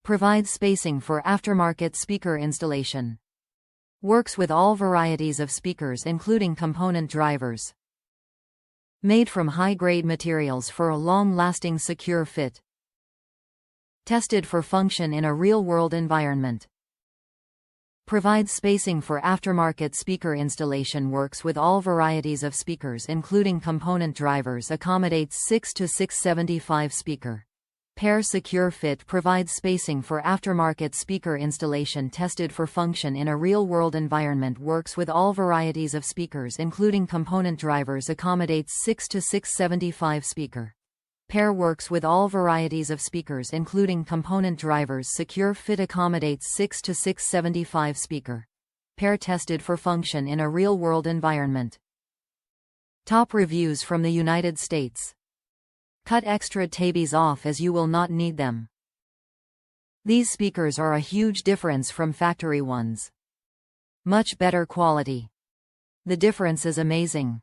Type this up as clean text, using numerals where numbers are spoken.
Provides spacing for aftermarket speaker installation. Works with all varieties of speakers including component drivers. Made from high-grade materials for a long-lasting secure fit. Tested for function in a real-world environment. Provides spacing for aftermarket speaker installation. Works with all varieties of speakers including component drivers. Accommodates 6 to 675 speaker pair. Secure fit. Provides spacing for aftermarket speaker installation. Tested for function in a real-world environment. Works with all varieties of speakers including component drivers. Accommodates 6 to 675 speaker pair. Works with all varieties of speakers including component drivers. Secure fit. Accommodates 6 to 675 speaker pair. Tested for function in a real-world environment. Top reviews from the United States. Cut extra tabs off as you will not need them. These speakers are a huge difference from factory ones. Much better quality. The difference is amazing.